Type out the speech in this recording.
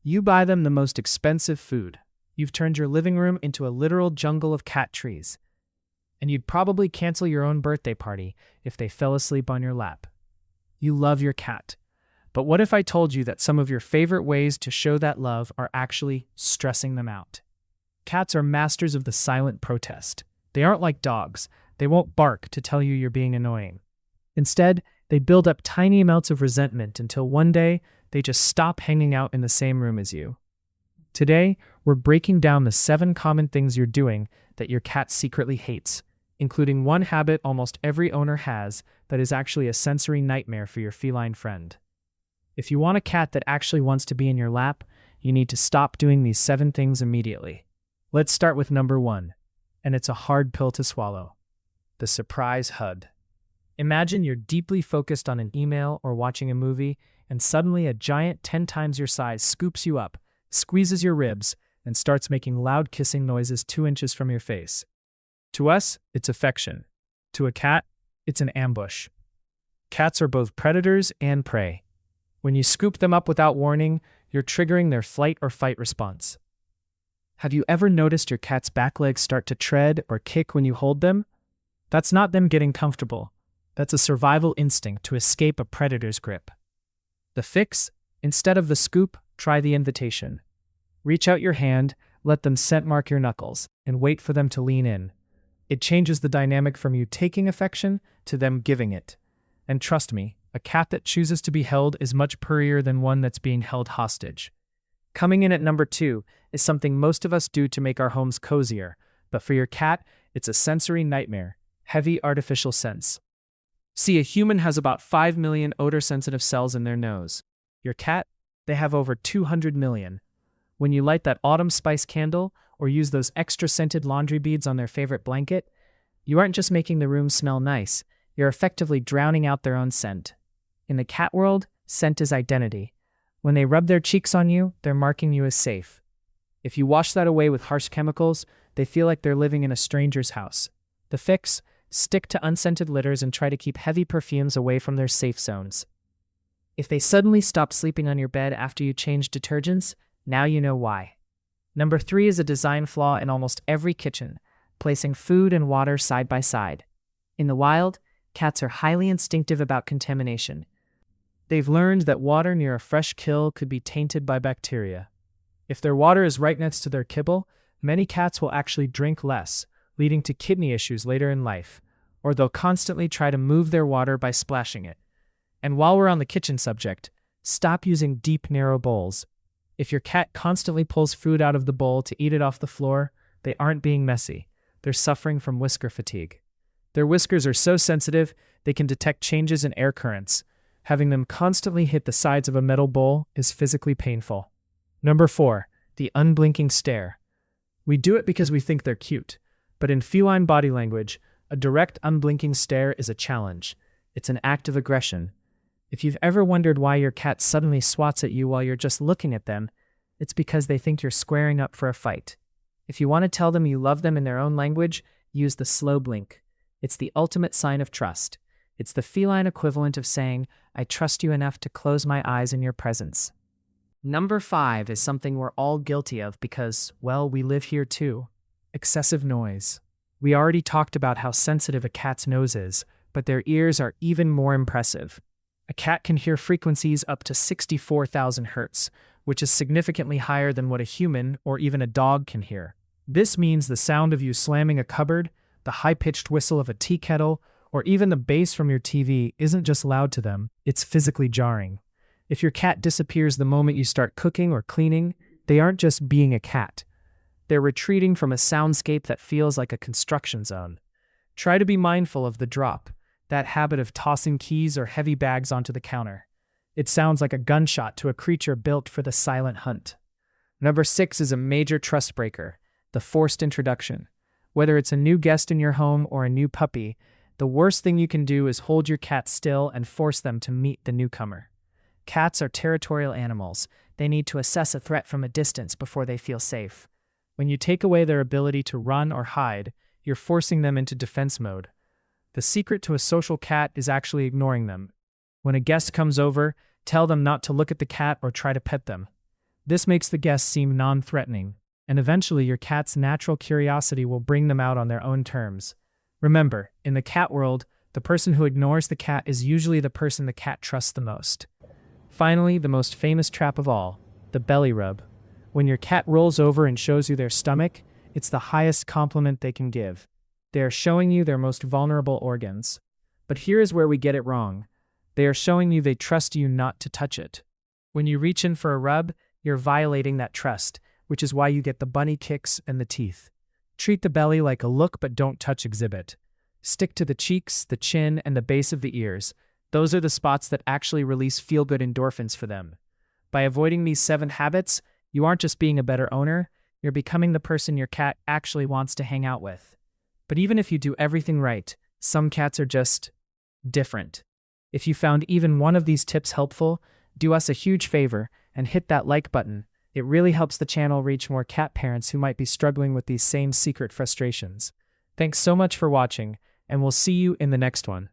You buy them the most expensive food. You've turned your living room into a literal jungle of cat trees. And you'd probably cancel your own birthday party if they fell asleep on your lap. You love your cat. But what if I told you that some of your favorite ways to show that love are actually stressing them out? Cats are masters of the silent protest. They aren't like dogs. They won't bark to tell you you're being annoying. Instead, they build up tiny amounts of resentment until one day they just stop hanging out in the same room as you. Today, we're breaking down the 7 common things you're doing that your cat secretly hates, including one habit almost every owner has that is actually a sensory nightmare for your feline friend. If you want a cat that actually wants to be in your lap, you need to stop doing these 7 things immediately. Let's start with number 1, and it's a hard pill to swallow. The surprise HUD. Imagine you're deeply focused on an email or watching a movie, and suddenly a giant 10 times your size scoops you up, squeezes your ribs, and starts making loud kissing noises 2 inches from your face. To us, it's affection. To a cat, it's an ambush. Cats are both predators and prey. When you scoop them up without warning, you're triggering their flight or fight response. Have you ever noticed your cat's back legs start to tread or kick when you hold them? That's not them getting comfortable. That's a survival instinct to escape a predator's grip. The fix? Instead of the scoop, try the invitation. Reach out your hand, let them scent mark your knuckles, and wait for them to lean in. It changes the dynamic from you taking affection to them giving it. And trust me, a cat that chooses to be held is much purrier than one that's being held hostage. Coming in at number 2 is something most of us do to make our homes cozier, but for your cat, it's a sensory nightmare: heavy artificial scents. See, a human has about 5 million odor-sensitive cells in their nose. Your cat? They have over 200 million. When you light that autumn spice candle or use those extra scented laundry beads on their favorite blanket, you aren't just making the room smell nice, you're effectively drowning out their own scent. In the cat world, scent is identity. When they rub their cheeks on you, they're marking you as safe. If you wash that away with harsh chemicals, they feel like they're living in a stranger's house. The fix? Stick to unscented litters and try to keep heavy perfumes away from their safe zones. If they suddenly stop sleeping on your bed after you change detergents, now you know why. Number 3 is a design flaw in almost every kitchen: placing food and water side by side. In the wild, cats are highly instinctive about contamination. They've learned that water near a fresh kill could be tainted by bacteria. If their water is right next to their kibble, many cats will actually drink less, leading to kidney issues later in life, or they'll constantly try to move their water by splashing it. And while we're on the kitchen subject, stop using deep, narrow bowls. If your cat constantly pulls food out of the bowl to eat it off the floor, they aren't being messy. They're suffering from whisker fatigue. Their whiskers are so sensitive, they can detect changes in air currents. Having them constantly hit the sides of a metal bowl is physically painful. Number 4, the unblinking stare. We do it because we think they're cute, but in feline body language, a direct unblinking stare is a challenge. It's an act of aggression. If you've ever wondered why your cat suddenly swats at you while you're just looking at them, it's because they think you're squaring up for a fight. If you want to tell them you love them in their own language, use the slow blink. It's the ultimate sign of trust. It's the feline equivalent of saying, "I trust you enough to close my eyes in your presence." Number 5 is something we're all guilty of because, well, we live here too. Excessive noise. We already talked about how sensitive a cat's nose is, but their ears are even more impressive. A cat can hear frequencies up to 64,000 hertz, which is significantly higher than what a human or even a dog can hear. This means the sound of you slamming a cupboard, the high-pitched whistle of a tea kettle, or even the bass from your TV isn't just loud to them, it's physically jarring. If your cat disappears the moment you start cooking or cleaning, they aren't just being a cat. They're retreating from a soundscape that feels like a construction zone. Try to be mindful of the drop, that habit of tossing keys or heavy bags onto the counter. It sounds like a gunshot to a creature built for the silent hunt. Number 6 is a major trust breaker: the forced introduction. Whether it's a new guest in your home or a new puppy, the worst thing you can do is hold your cat still and force them to meet the newcomer. Cats are territorial animals. They need to assess a threat from a distance before they feel safe. When you take away their ability to run or hide, you're forcing them into defense mode. The secret to a social cat is actually ignoring them. When a guest comes over, tell them not to look at the cat or try to pet them. This makes the guests seem non-threatening, and eventually your cat's natural curiosity will bring them out on their own terms. Remember, in the cat world, the person who ignores the cat is usually the person the cat trusts the most. Finally, the most famous trap of all, the belly rub. When your cat rolls over and shows you their stomach, it's the highest compliment they can give. They are showing you their most vulnerable organs. But here is where we get it wrong. They are showing you they trust you not to touch it. When you reach in for a rub, you're violating that trust, which is why you get the bunny kicks and the teeth. Treat the belly like a look but don't touch exhibit. Stick to the cheeks, the chin, and the base of the ears. Those are the spots that actually release feel-good endorphins for them. By avoiding these 7 habits, you aren't just being a better owner, you're becoming the person your cat actually wants to hang out with. But even if you do everything right, some cats are just different. If you found even one of these tips helpful, do us a huge favor and hit that like button. It really helps the channel reach more cat parents who might be struggling with these same secret frustrations. Thanks so much for watching, and we'll see you in the next one.